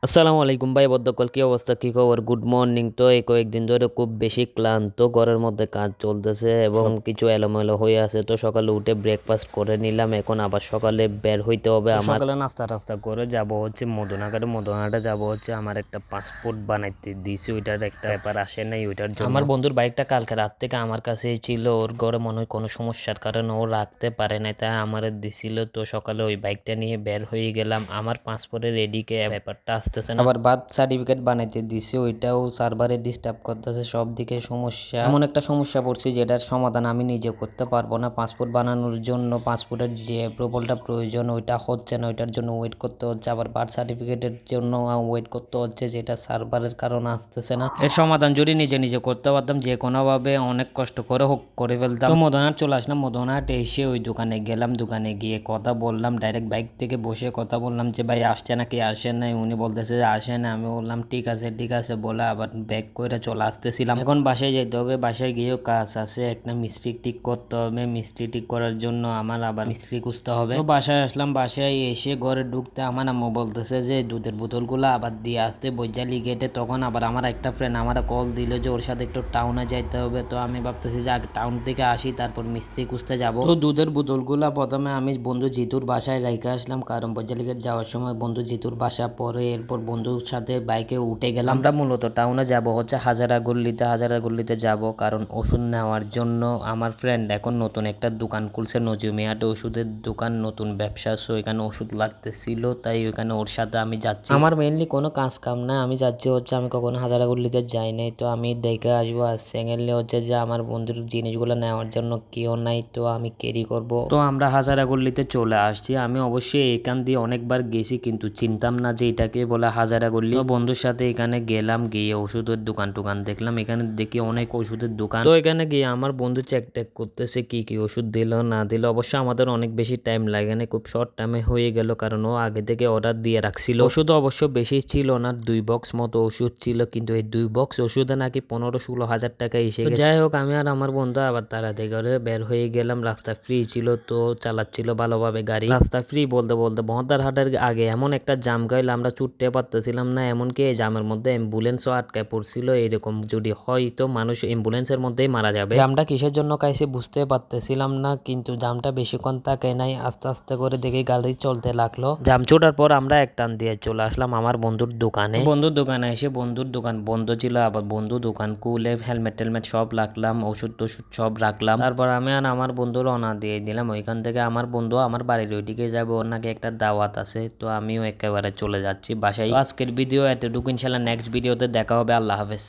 আসসালামু আলাইকুম ভাই বদ্ধকল, কি অবস্থা, কি খবর? Good morning. তো এই কয়েকদিন ধরে খুব বেশি ক্লান্ত, ঘরের মধ্যে কাজ চলতেছে এবং কিছু এলোমেলো হয়ে আছে। তো সকালে উঠে ব্রেকফাস্ট করে নিলাম, এখন আবার সকালে বের হইতে হবে আমার। সকালে নাস্তা টাস্তা করে যাব হচ্ছে মদনাঘাটে। মদনাঘাটে যাব হচ্ছে আমার একটা পাসপোর্ট বানাইতে দিয়েছি, ওইটার একটা পেপার আসে নাই, ওইটার জন্য। আমার বন্ধুর বাইকটা কালকে রাত থেকে আমার কাছেই ছিল, ওর ঘরে মনে হয় কোনো সমস্যার কারণে ও রাখতে পারে নাই, তাই আমার দিছিল। তো সকালে ওই বাইকটা নিয়ে বের হয়ে গেলাম। আমার পাসপোর্টের রেডিকে পেপারটা আসতেছে না, আবার বার্থ সার্টিফিকেট বানাইতে দিছে, ওইটাও সার্ভারে ডিস্টার্ব করতেছে, সব দিকে সমস্যা। এমন একটা সমস্যা পড়ছে যেটার সমাধান আমি নিজে করতে পারবো না। পাসপোর্ট বানানোর জন্য পাসপোর্টের যে অ্যাপ্রুভালটা প্রয়োজন ওইটা হচ্ছে না, ওইটার জন্য ওয়েট করতে হচ্ছে। আবার বার্থ সার্টিফিকেটের জন্য ওয়েট করতে হচ্ছে, যেটা সার্ভারের কারণে আসতেছে না। এর সমাধান যদি নিজে নিজে করতে পারতাম, যে কোনোভাবে অনেক কষ্ট করে হোক করে ফেলতাম। তো মদনাহাট চলে আসলাম। মদনাহাট এসে ওই দোকানে গেলাম, দোকানে গিয়ে কথা বললাম, ডাইরেক্ট বাইক থেকে বসে কথা বললাম যে ভাই আসছে নাকি আসে নাই। উনি বলতেছে যে আসে না। আমি বললাম ঠিক আছে ঠিক আছে বলে আবার ব্যাক করে চলে আসতেছিলাম। এখন বাসায় যেতে হবে, বাসায় গিয়েও কাজ আছে, একটা মিস্ত্রি ঠিক করতে হবে। মিস্ত্রি ঠিক করার জন্য আমার আবার মিস্ত্রি খুঁজতে হবে। তো বাসায় আসলাম, বাসায় এসে ঘরে ঢুকতে আমার আম্মু বলতেছে যে দুধের বোতলগুলো আবার দিয়ে আসতে বৈজালি গেটে। তখন আবার আমার একটা ফ্রেন্ড আমার কল দিল যে ওর সাথে একটু টাউনে যাইতে হবে। তো আমি ভাবতেছি যে আগে টাউন থেকে আসি, তারপর মিস্ত্রি খুঁজতে যাবো। তো দুধের বোতলগুলা প্রথমে আমি বন্ধু জিতুর বাসায় রেখে আসলাম, কারণ বৈজালি গেট যাওয়ার সময় বন্ধু জিতুর বাসা পরে, এরপর বন্ধুর সাথে বাইকে উঠে গেলাম। আমরা মূলত টাউনে যাব হচ্ছে হাজারা গল্লিতে যাব, কারণ ওষুধ নেওয়ার জন্য। আমার ফ্রেন্ড এখন নতুন একটা দোকান খুলছে, নজিমিয়াটে ওষুধের দোকান, নতুন ব্যবসা। সো এখানে ওষুধ লাগতেছিল, তাই ওইখানে ওর সাথে আমি যাচ্ছি। আমার মেইনলি কোনো কাজ কাম না, আমি যাচ্ছি হচ্ছে, আমি কখনো হাজারা গল্লিতে যাই নাই, তো আমি দেখে আসবো। আর সেকেন্ডলি হচ্ছে যে আমার বন্ধুর জিনিসগুলো নেওয়ার জন্য কেউ নাই, তো আমি ক্যারি করব। তো আমরা হাজারা গল্লিতে চলে আসছি। আমি অবশ্যই এখান দিয়ে অনেকবার গেছি, কিন্তু চিনতাম না যে এটাকে বলে হাজারা গল্লি। তো বন্ধুর সাথে এখানে গেলাম, গিয়ে ওষুধের দোকান টোকান দেখলাম, এখানে দেখি অনেক ওষুধের দোকান। তো এখানে গিয়ে আমার বন্ধু চেক টেক করতেছে কি কি ওষুধ দিল না দিল। অবশ্য আমাদের অনেক বেশি টাইম লাগে না, খুব শর্ট টাইমে হয়ে গেল, কারণ ও আগে থেকে অর্ডার দিয়ে রাখছিল। ওষুধ অবশ্য বেশি ছিল না, 2 বক্স মতো ওষুধ ছিল, কিন্তু এই 2 বক্স ওষুধে নাকি 15-16 হাজার টাকা এসে গেছে। যাই হোক, আমি আর আমার বন্ধু আবার তাড়াতাড়ি করে বের হয়ে গেলাম। রাস্তা ফ্রি ছিল, তো চালাচ্ছিল ভালোভাবে গাড়ি। রাস্তা ফ্রি বলতে বলতে বহদ্দারহাটের আগে এমন একটা জাম গাইল, আমরা ছুটতে পারতেছিলাম না। এমনকি এই জামের মধ্যে অ্যাম্বুলেন্সও আটকায় পড়ছিল। এরকম যদি হয় তো মানুষ অ্যাম্বুলেন্সের মধ্যেই মারা যাবে। জামটা কিসের জন্য কাইছে বুঝতে পারতেছিলাম না, কিন্তু জামটা বেশিক্ষণ থাকে নাই, আস্তে আস্তে করে দেখে গাড়ি চলতে লাগলো। জাম ছোটার পর আমরা এক টান দিয়ে চলে আসলাম আমার বন্ধুর দোকানে। বন্ধুর দোকানে এসে বন্ধুর দোকান বন্ধ ছিল, আবার বন্ধু দোকান খুলে হেলমেট টেলমেট সব রাখলাম, ওষুধ টষুধ সব রাখলাম। তারপর আমি আর আমার বন্ধু রওনা দিয়ে দিলাম। ওইখান থেকে আমার বন্ধু আমার বাড়ির ওইদিকে যাবে, ওর নাকি একটা দাওয়াত আছে, তো আমিও একেবারে চলে যাচ্ছি বাসায়। আজকের ভিডিও এতটুকু, ইনশাল্লাহ নেক্সট ভিডিওতে দেখা হবে। আল্লাহ হাফেজ।